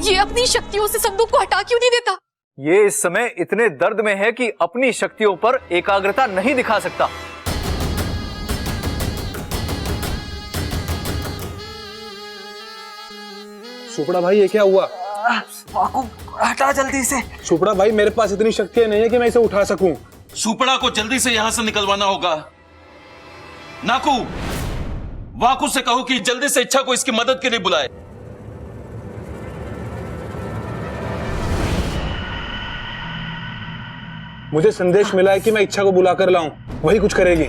ये अपनी शक्तियों से सब दुख को हटा क्यों नहीं देता? ये इस समय इतने दर्द में है कि अपनी शक्तियों पर एकाग्रता नहीं दिखा सकता। सुपड़ा भाई ये क्या हुआ? हटा जल्दी से। सुपड़ा भाई मेरे पास इतनी शक्तियां नहीं है कि मैं इसे उठा सकूं। सुपड़ा को जल्दी से यहां से निकलवाना होगा। नाकू, वाकू से कहो कि जल्दी से इच्छा को इसकी मदद के लिए बुलाए। मुझे संदेश मिला है कि मैं इच्छा को बुला कर लाऊं, वही कुछ करेगी।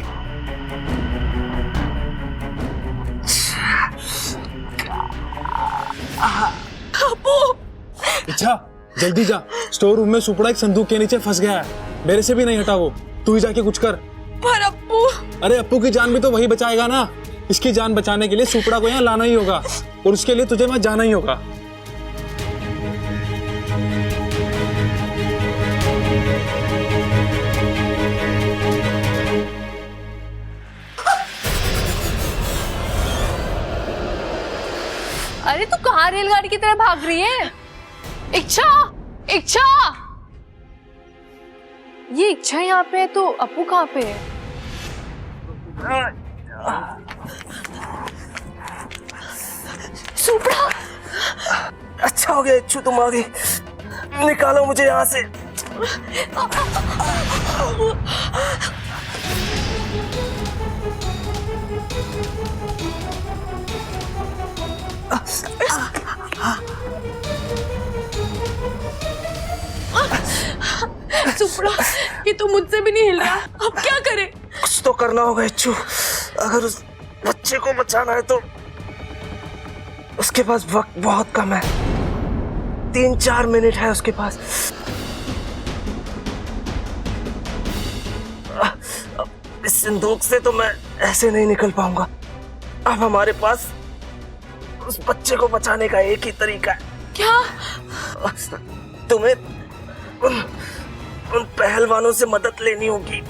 इच्छा जल्दी जा, स्टोर रूम में सुपड़ा एक संदूक के नीचे फंस गया है, मेरे से भी नहीं हटा वो। तू ही जाके कुछ कर। पर अप्पू। अरे अप्पू की जान भी तो वही बचाएगा ना। इसकी जान बचाने के लिए सुपड़ा को यहाँ लाना ही होगा, और उसके लिए तुझे वहां जाना ही होगा। अरे तू कहाँ रेलगाड़ी की तरह भाग रही है? इच्छा, इच्छा, ये इच्छा यहाँ पे है तो अप्पू कहाँ पे है? सुपड़ा, अच्छा हो गया इच्छू तुम आ गई। निकालो मुझे यहाँ से। सुपड़ा, ये तो मुझसे भी नहीं हिल रहा, अब क्या करें? कुछ तो करना होगा इच्छू। अगर उस बच्चे को बचाना है तो उसके पास वक्त बहुत कम है, 3-4 मिनट है उसके पास। इस संदूक से तो मैं ऐसे नहीं निकल पाऊंगा। अब हमारे पास उस बच्चे को बचाने का एक ही तरीका है। क्या? तुम्हें उन पहलवानों से मदद लेनी होगी।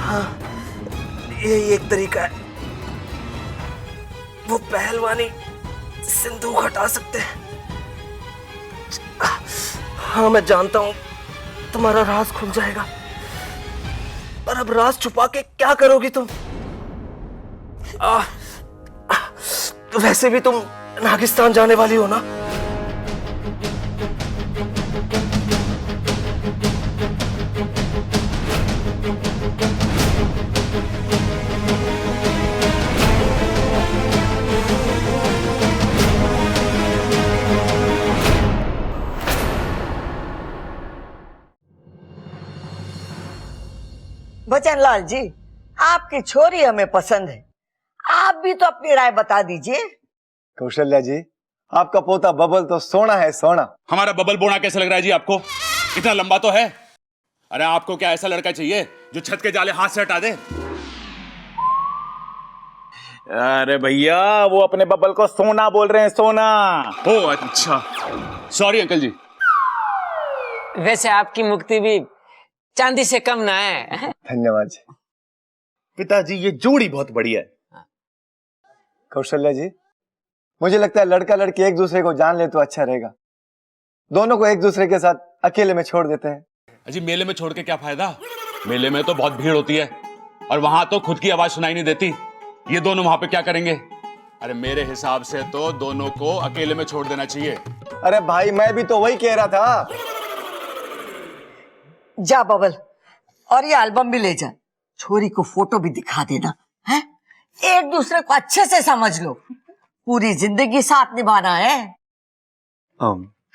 हाँ, यही एक तरीका है। वो पहलवानी सिंदूक हटा सकते हैं। हाँ, मैं जानता हूँ तुम्हारा राज खुल जाएगा, पर अब राज छुपा के क्या करोगी तुम? वैसे भी तुम नागिस्तान जाने वाली हो ना? बचन लाल जी, आपकी छोरी हमें पसंद है, आप भी तो अपनी राय बता दीजिए। कौशल्या जी, आपका पोता बबल तो सोना है, सोना। हमारा बबल बोना कैसे लग रहा है जी आपको? इतना लंबा तो है। अरे आपको क्या ऐसा लड़का चाहिए जो छत के जाले हाथ से हटा दे? अरे भैया, वो अपने बबल को सोना बोल रहे हैं, सोना। ओ अच्छा, सॉरी अंकल जी। वैसे आपकी मुक्ति भी चांदी से कम ना है। धन्यवाद जी। पिताजी, ये जोड़ी बहुत बढ़िया है। कौशल्या जी, मुझे लगता है लड़का लड़की एक दूसरे को जान ले तो अच्छा रहेगा। दोनों को एक दूसरे के साथ अकेले में छोड़ देते हैं। अजी, मेले में छोड़ के क्या फायदा? मेले में तो बहुत भीड़ होती है और वहां तो खुद की आवाज सुनाई नहीं देती। ये दोनों वहां पे क्या करेंगे? अरे मेरे हिसाब से तो दोनों को अकेले में छोड़ देना चाहिए। अरे भाई, मैं भी तो वही कह रहा था। जा बबल, और ये एल्बम भी ले जा, छोरी को फोटो भी दिखा देना है। एक दूसरे को अच्छे से समझ लो, पूरी जिंदगी साथ निभाना है।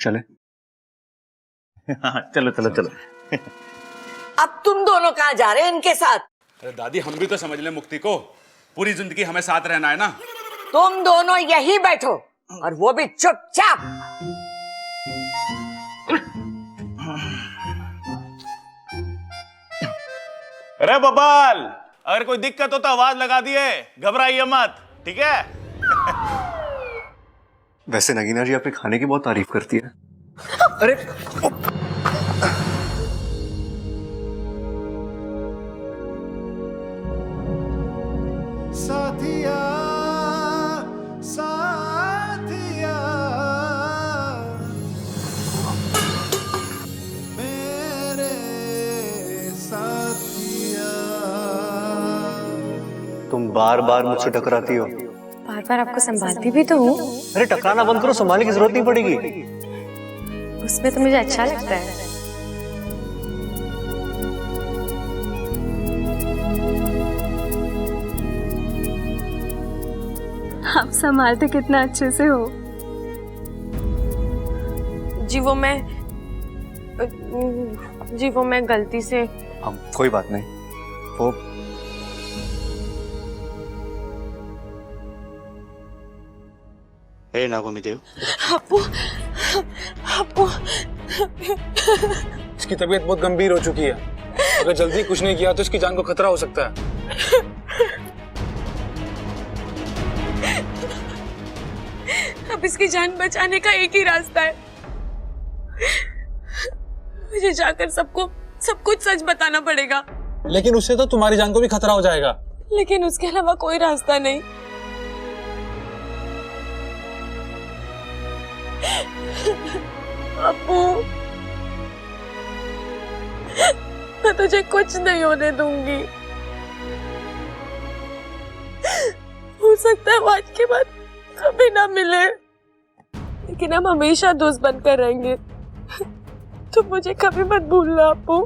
चले। चलो चलो चलो। अब तुम दोनों कहाँ जा रहे हैं इनके साथ? अरे दादी, हम भी तो समझ ले मुक्ति को, पूरी जिंदगी हमें साथ रहना है ना। तुम दोनों यही बैठो, और वो भी चुपचाप। अरे बबल, अगर कोई दिक्कत हो तो आवाज लगा दिए, घबराइए मत, ठीक है? वैसे नगीना जी आपके खाने की बहुत तारीफ करती है। अरे साथिया साथिया मेरे साथिया। तुम बार बार मुझसे टकराती हो। बार बार आपको संभालती भी तो हूँ। अरे टकराना बंद करो, संभालने की जरूरत नहीं पड़ेगी। उसमें तो मुझे अच्छा लगता है। आप संभालते कितना अच्छे से हो। जी वो मैं गलती से। हम कोई बात नहीं, वो हे नागोमी-देव, अप्पू, अप्पू। इसकी तबीयत बहुत गंभीर हो चुकी है। अगर जल्दी कुछ नहीं किया तो इसकी जान को खतरा हो सकता है। अब इसकी जान बचाने का एक ही रास्ता है, मुझे जाकर सबको सब कुछ सच बताना पड़ेगा। लेकिन उससे तो तुम्हारी जान को भी खतरा हो जाएगा। लेकिन उसके अलावा कोई रास्ता नहीं। अप्पू, मैं तुझे कुछ नहीं होने दूंगी। हो सकता है आज के बाद कभी ना मिले, लेकिन हम हमेशा दोस्त बनकर रहेंगे। तुम मुझे कभी मत भूलना अप्पू।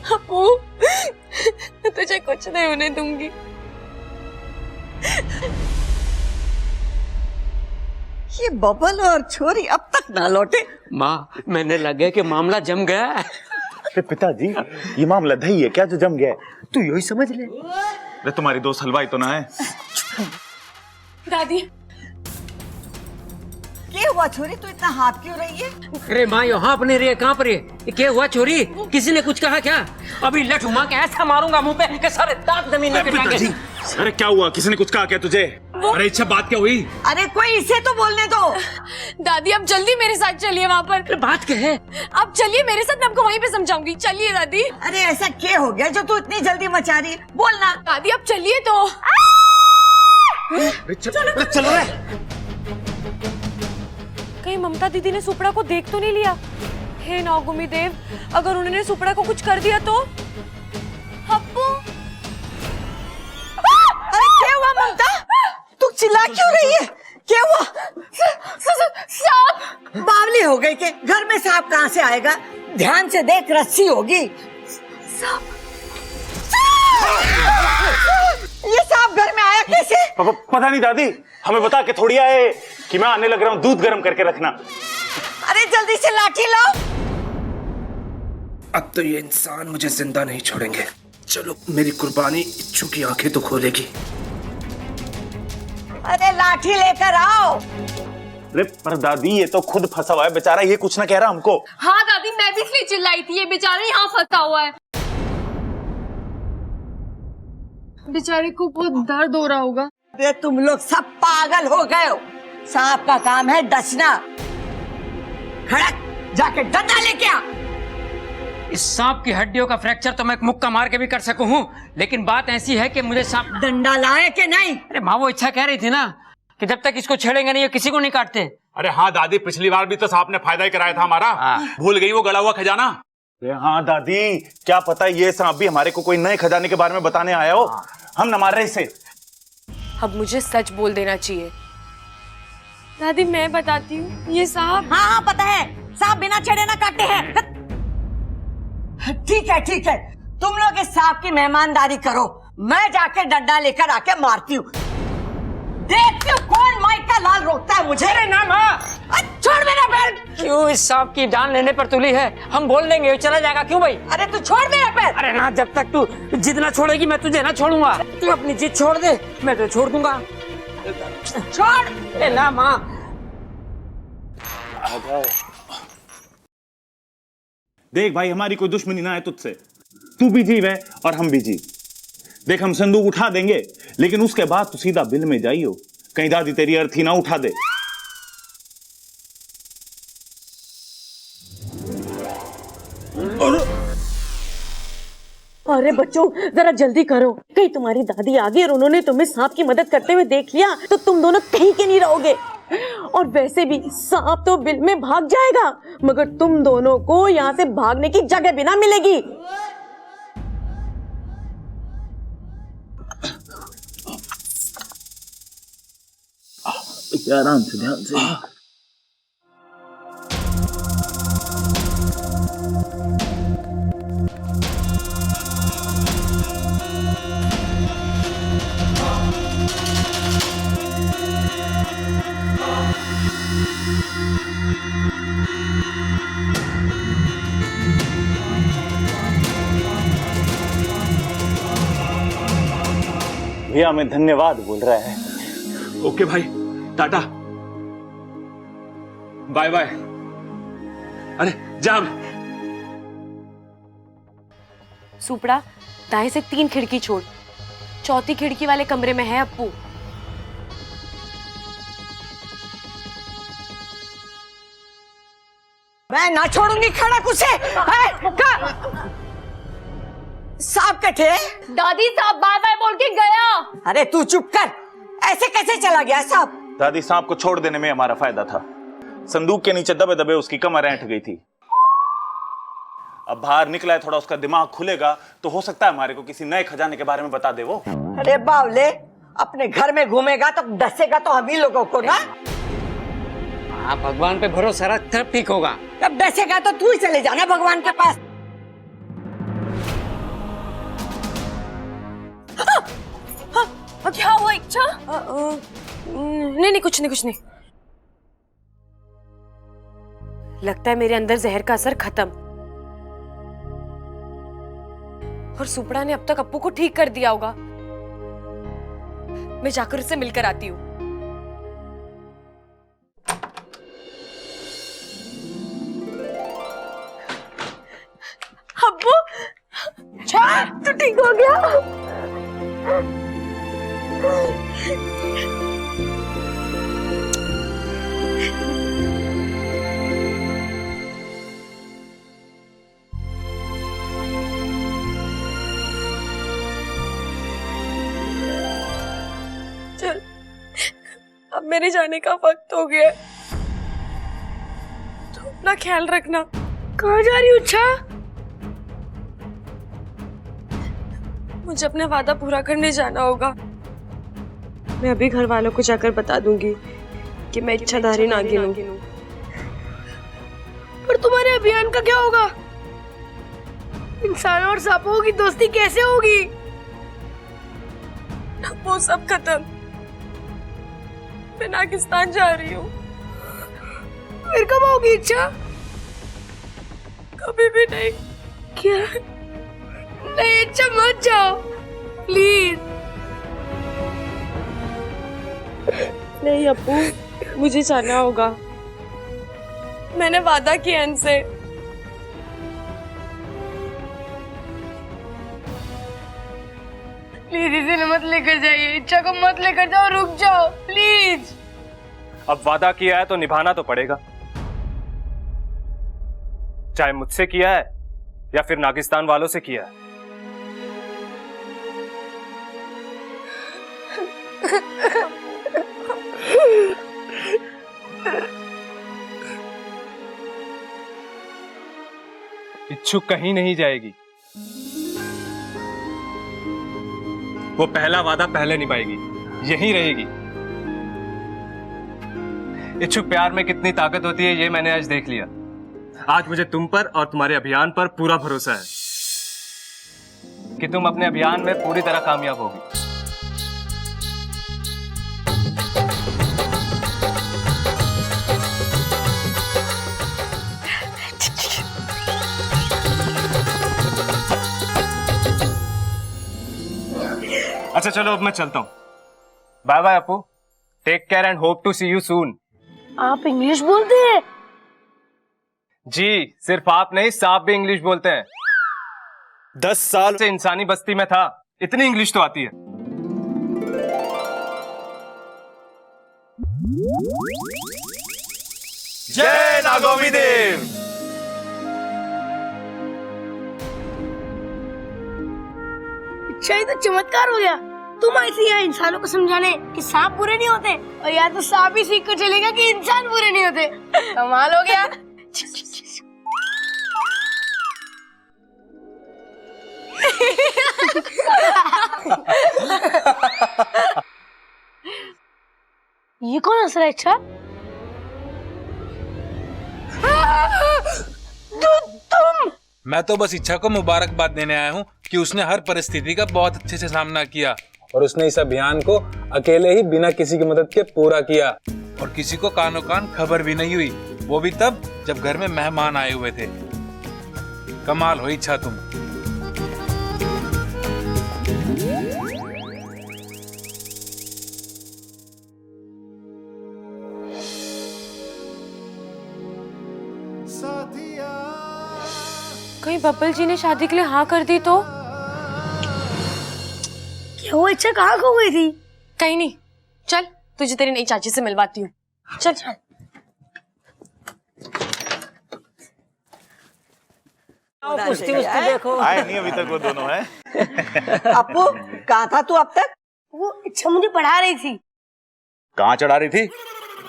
अप्पू, मैं तुझे कुछ नहीं होने दूंगी। ये बबल और छोरी अब तक ना लौटे। माँ, मैंने लगे कि मामला जम गया है। अरे पिताजी, ये मामला दही है क्या जो जम गया है? तू यही समझ ले। अरे तुम्हारी दोस्त हलवाई तो ना है? दादी क्या हुआ छोरी, तू इतना हाथ क्यों रही है? अरे माँ, यहाँ अपने रही है, कहाँ पर है? ये क्या हुआ छोरी? किसी ने कुछ कहा क्या? अभी लठ घुमा के ऐसा मारूंगा मुंह पे कि सारे दांत जमीन में गिरेंगे। अरे क्या हुआ? किसी ने कुछ कहा क्या तुझे? अरे इच्छा, बात क्या हुई? अरे कोई इसे तो बोलने दो। दादी अब जल्दी मेरे साथ चलिए वहाँ पर। अरे बात क्या है? अब चलिए मेरे साथ, मैं आपको वहीं पे समझाऊंगी। चलिए दादी। अरे ऐसा क्या हो गया जो तू इतनी जल्दी मचा रही है? बोलना। दादी अब चलिए तो। चलो रे। कहीं ममता दीदी ने सुपड़ा को देख तो नहीं लिया? हे नागुमी देव, अगर उन्होंने सुपड़ा को कुछ कर दिया तो? अप्पू, अरे क्या हुआ ममता? तू चिल्ला क्यों रही है? क्या हुआ? सांप। बावली हो गई के? घर में सांप कहाँ से आएगा? ध्यान से देख, रस्सी होगी। सांप। ये सांप घर में आया कैसे? पता नहीं दादी, हमें बता के थोड़ी आए कि मैं आने लग रहा हूँ, दूध गर्म करके रखना। अरे जल्दी से लाठी लाओ। अब तो ये इंसान मुझे जिंदा नहीं छोड़ेंगे। चलो, मेरी कुर्बानी इच्छू की आंखें तो खोलेगी। अरे लाठी लेकर आओ। अरे पर दादी, ये तो खुद फंसा हुआ है बेचारा, ये कुछ ना कह रहा हमको। हाँ दादी, मैं भी इसलिए चिल्लाई थी, ये बेचारा यहाँ फंसा हुआ है। बेचारे को बहुत दर्द हो रहा होगा। अरे तुम लोग सब पागल हो गए हो। सांप का काम है डसना। खड़क, जाके डंडा लेके आ। इस सांप की हड्डियों का फ्रैक्चर तो मैं मुक्का मार के भी कर सकूं हूँ, लेकिन बात ऐसी है कि मुझे सांप डंडा लाए कि नहीं? अरे माँ, वो इच्छा कह रही थी ना कि जब तक इसको छेड़ेंगे नहीं, ये किसी को नहीं काटते। अरे हाँ दादी, पिछली बार भी तो सांप ने फायदा ही कराया था हमारा। भूल गई वो गड़ा हुआ खजाना? अरे हाँ दादी, क्या पता ये सांप भी हमारे को कोई नए खजाने के बारे में बताने आया हो। हम न मार रहे इसे। अब मुझे सच बोल देना चाहिए। दादी मैं बताती हूँ, ये सांप। हाँ हाँ पता है, सांप बिना छेड़े ना काटते हैं। ठीक है ठीक है, तुम लोग इस सांप की मेहमानदारी करो, मैं जाके डंडा लेकर आके मारती हूँ। देखती हूँ कौन माइक का लाल रोकता है मुझे। अरे ना माँ, छोड़ मेरा पैर। क्यों इस सांप की जान लेने पर तुली है? हम बोल देंगे, चला जाएगा। क्यों भाई? अरे तू छोड़ मेरा पैर। अरे ना, जब तक तू जिद ना छोड़ेगी मैं तुझे ना छोड़ूंगा। तू अपनी जिद छोड़ दे, मैं तो छोड़ दूंगा। छोड़। अरे ना माँ। देख भाई, हमारी कोई दुश्मनी ना है तुझसे। तू भी जीव है और हम भी जीव। देख, हम संदूक उठा देंगे, लेकिन उसके बाद तू सीधा बिल में जाइयो, कहीं दादी तेरी अर्थी ना उठा दे। अरे बच्चों, जरा जल्दी करो, कहीं तुम्हारी दादी आ गई और उन्होंने तुम्हें सांप की मदद करते हुए देख लिया तो तुम दोनों कहीं के नहीं रहोगे। और वैसे भी सांप तो बिल में भाग जाएगा, मगर तुम दोनों को यहाँ से भागने की जगह भी ना मिलेगी। आराम से, ध्यान से। भैया हमें धन्यवाद बोल रहा है। ओके भाई, टाटा, बाय बाय। अरे जा। सुपड़ा, दाएं से 3 खिड़की छोड़, चौथी खिड़की वाले कमरे में है अप्पू। मैं ना छोड़ूंगी खड़क उसे। सांप कटे। दादी सांप बाय बाय बोल के गया। अरे तू चुप कर, ऐसे कैसे चला गया सांप? दादी, सांप को छोड़ देने में हमारा फायदा था। संदूक के नीचे दबे दबे उसकी कमर ऐंठ गई थी। अब बाहर निकला है, थोड़ा उसका दिमाग खुलेगा तो हो सकता है हमारे को किसी नए खजाने के बारे में बता दे वो। अरे बावले, अपने घर में घूमेगा तो डसेगा तो हम ही लोगों को ना। हाँ, भगवान पे भरोसा रख, तब ठीक होगा। अब डसेगा तो तू ही चले जाना भगवान के पास। क्या हुआ इच्छा? नहीं, कुछ नहीं। लगता है मेरे अंदर जहर का असर खत्म, और सुपड़ा ने अब तक अप्पू को ठीक कर दिया होगा। मैं जाकर उससे मिलकर आती हूँ। अप्पू, तू ठीक हो गया? चल, अब मेरे जाने का वक्त हो गया। तो अपना ख्याल रखना। कहाँ जा रही हो इच्छा? मुझे अपना वादा पूरा करने जाना होगा। मैं अभी घर वालों को जाकर बता दूंगी कि मैं इच्छाधारी नागिन हूँ। पर तुम्हारे अभियान का क्या होगा? इंसानों और सांपों की दोस्ती कैसे होगी? वो सब खत्म। मैं नागिस्तान जा रही हूँ। फिर कब होगी इच्छा? कभी भी नहीं। क्या? नहीं इच्छा, मत जाओ प्लीज। नहीं अप्पू, मुझे जाना होगा। मैंने वादा किया इनसे। प्लीज इसे मत लेकर जाइए, इच्छा को मत लेकर जाओ, रुक जाओ प्लीज। अब वादा किया है तो निभाना तो पड़ेगा, चाहे मुझसे किया है या फिर नागिस्तान वालों से किया है। इच्छुक कहीं नहीं जाएगी। वो पहला वादा पहले निभाएगी, यहीं रहेगी। इच्छुक प्यार में कितनी ताकत होती है ये मैंने आज देख लिया। आज मुझे तुम पर और तुम्हारे अभियान पर पूरा भरोसा है कि तुम अपने अभियान में पूरी तरह कामयाब होगी। अच्छा चलो अब मैं चलता हूं। Bye bye Appu, take care and hope to see you soon. आप इंग्लिश बोलते हैं? जी, सिर्फ आप नहीं, सांप भी इंग्लिश बोलते हैं। 10 साल से इंसानी बस्ती में था, इतनी इंग्लिश तो आती है। जय नागोमी देव। अच्छा, ये तो चमत्कार हो गया। तुम ऐसे यहाँ इंसानों को समझाने कि सांप बुरे नहीं होते, और या तो सांप ही सीख कर चलेगा कि इंसान बुरे नहीं होते। कमाल हो गया। ये कौन हंस रहा है? अच्छा, तुम? मैं तो बस इच्छा को मुबारकबाद देने आया हूँ कि उसने हर परिस्थिति का बहुत अच्छे से सामना किया और उसने इस अभियान को अकेले ही बिना किसी की मदद के पूरा किया, और किसी को कानो कान खबर भी नहीं हुई, वो भी तब जब घर में मेहमान आए हुए थे। कमाल हो इच्छा तुम। कहीं बब्बल जी ने शादी के लिए हाँ कर दी तो? क्या वो इच्छा कहाँ खो गई थी? कहीं नहीं। चल, तुझे तेरी नई चाची से मिलवाती हूँ। चल चल। कुश्ती उश्ती देखो। आए नहीं अभी तक वो दोनों है। अप्पू, कहाँ था तू अब तक? वो इच्छा मुझे पढ़ा रही थी। कहाँ चढ़ा रही थी?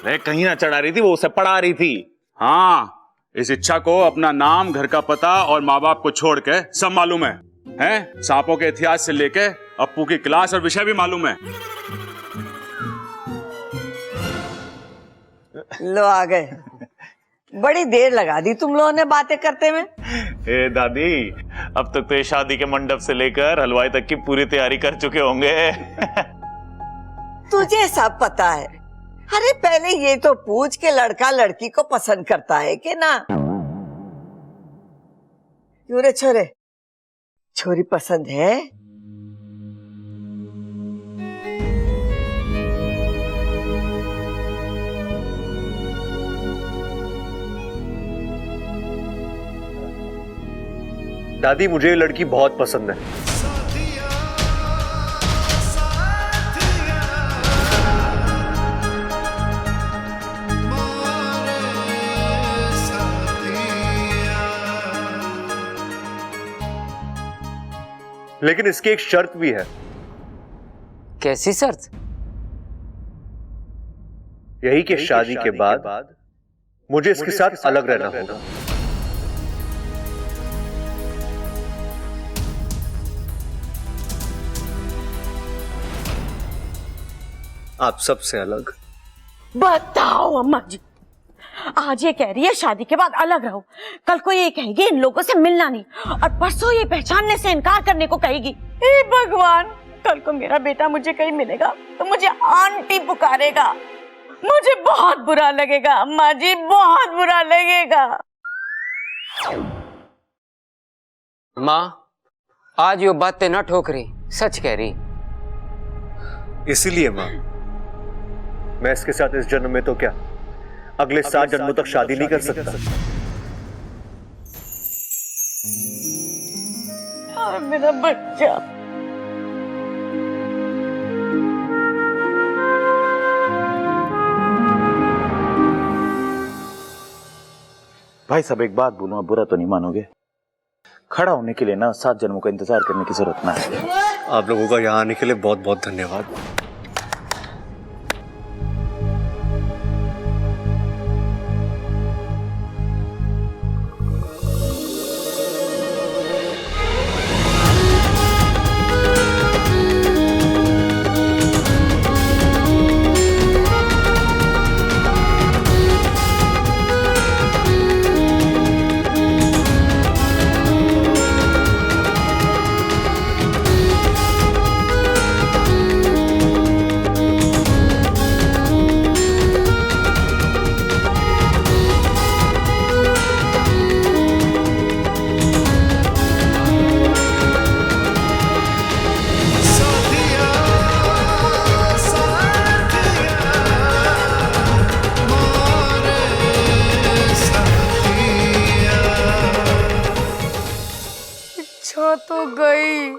अरे कहीं ना चढ़ा रही थी, वो उसे पढ़ा रही थी। हाँ, इस इच्छा को अपना नाम, घर का पता और माँ बाप को छोड़ के सब मालूम है, हैं? सांपों के इतिहास से लेके अप्पू की क्लास और विषय भी मालूम है। लो आ गए। बड़ी देर लगा दी तुम लोगों ने बातें करते में। ए दादी, अब तक तो ये शादी के मंडप से लेकर हलवाई तक की पूरी तैयारी कर चुके होंगे। तुझे सब पता है। अरे पहले ये तो पूछ के लड़का लड़की को पसंद करता है कि ना। क्यों रे छोरे, छोरी पसंद है? दादी मुझे ये लड़की बहुत पसंद है। लेकिन इसकी एक शर्त भी है। कैसी शर्त? यही कि शादी के बाद मुझे इसके साथ अलग रहना होगा। आप सबसे अलग। बताओ अम्मा जी, आज ये कह रही है शादी के बाद अलग रहो, कल को ये कहेगी इन लोगों से मिलना नहीं, और परसों ये पहचानने से इनकार करने को कहेगी। हे भगवान, कल को मेरा बेटा मुझे कहीं मिलेगा तो मुझे आंटी पुकारेगा, मुझे बहुत बुरा लगेगा अम्मा जी, बहुत बुरा लगेगा। माँ, आज यो बातें न ठोकरी, सच कह रही। इसीलिए माँ, मैं इसके साथ इस जन्म में तो क्या, अगले 7 जन्मों तक शादी नहीं कर सकता। मेरा बच्चा। भाई साहब एक बात बोलूं, आप बुरा तो नहीं मानोगे? खड़ा होने के लिए ना 7 जन्मों का इंतजार करने की जरूरत ना है। आप लोगों का यहाँ आने के लिए बहुत बहुत धन्यवाद। तो गई।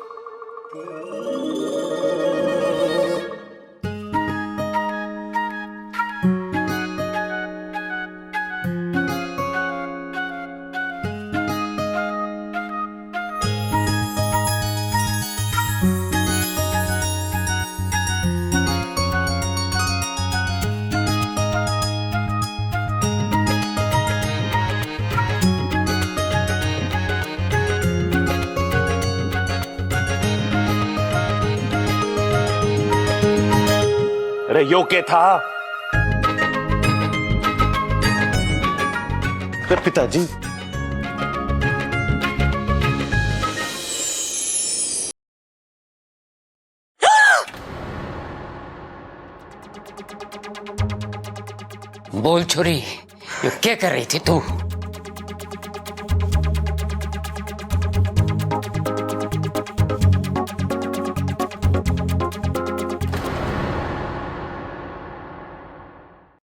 अरे यो क्या था? पिताजी, बोल छोरी, ये क्या कर रही थी तू?